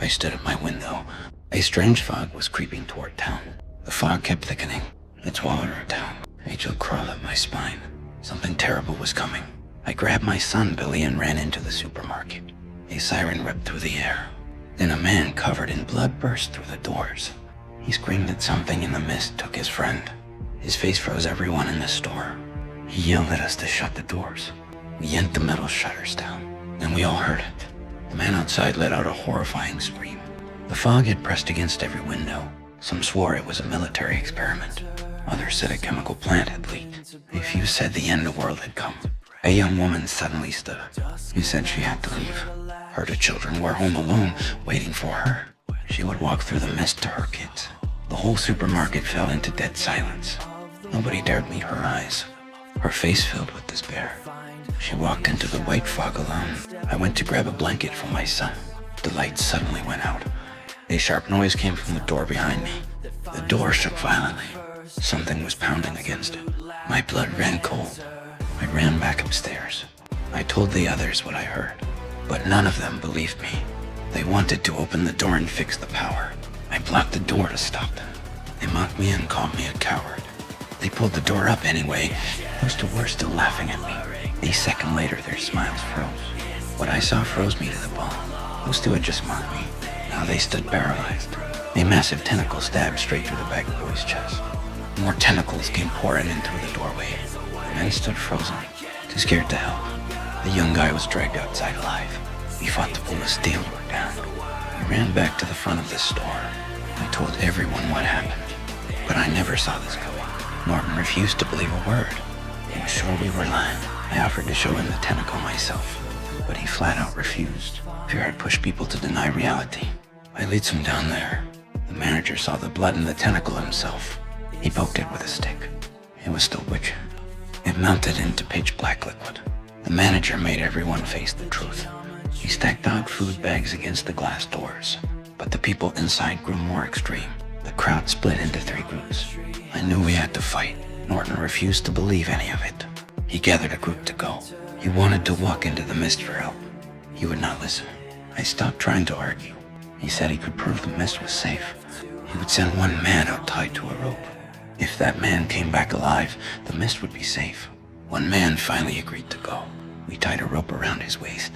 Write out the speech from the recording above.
I stood at my window. A strange fog was creeping toward town. The fog kept thickening. It swallowed our town. A chill crawled up my spine. Something terrible was coming. I grabbed my son, Billy, and ran into the supermarket. A siren ripped through the air. Then a man covered in blood burst through the doors. He screamed that something in the mist took his friend. His face froze everyone in the store. He yelled at us to shut the doors. We yanked the metal shutters down, and we all heard it. The man outside let out a horrifying scream. The fog had pressed against every window. Some swore it was a military experiment. Others said a chemical plant had leaked. A few said the end of the world had come. A young woman suddenly stood up. She said she had to leave. Her two children were home alone, waiting for her. She would walk through the mist to her kids. The whole supermarket fell into dead silence. Nobody dared meet her eyes. Her face filled with despair. She walked into the white fog alone. I went to grab a blanket for my son. The light suddenly went out. A sharp noise came from the door behind me. The door shook violently. Something was pounding against it. My blood ran cold. I ran back upstairs. I told the others what I heard, but none of them believed me. They wanted to open the door and fix the power. I blocked the door to stop them. They mocked me and called me a coward. They pulled the door up anyway. Those two were still laughing at me. A second later, their smiles froze. What I saw froze me to the bone. Those two had just mocked me. Now they stood paralyzed. A massive tentacle stabbed straight through the baggy boy's chest. More tentacles came pouring in through the doorway. The men stood frozen, too scared to help. The young guy was dragged outside alive. We fought to pull the steel door down. We ran back to the front of the store. I told everyone what happened, but I never saw this coming. Norton refused to believe a word. He was sure we were lying. I offered to show him the tentacle myself, but he flat out refused. Fear had pushed people to deny reality. I leads him down there. The manager saw the blood in the tentacle himself. He poked it with a stick. It was still witching. It melted into pitch black liquid. The manager made everyone face the truth. He stacked dog food bags against the glass doors, but the people inside grew more extreme. The crowd split into three groups. I knew we had to fight. Norton refused to believe any of it. He gathered a group to go. He wanted to walk into the mist for help. He would not listen. I stopped trying to argue. He said he could prove the mist was safe. He would send one man out tied to a rope. If that man came back alive, the mist would be safe. One man finally agreed to go. We tied a rope around his waist.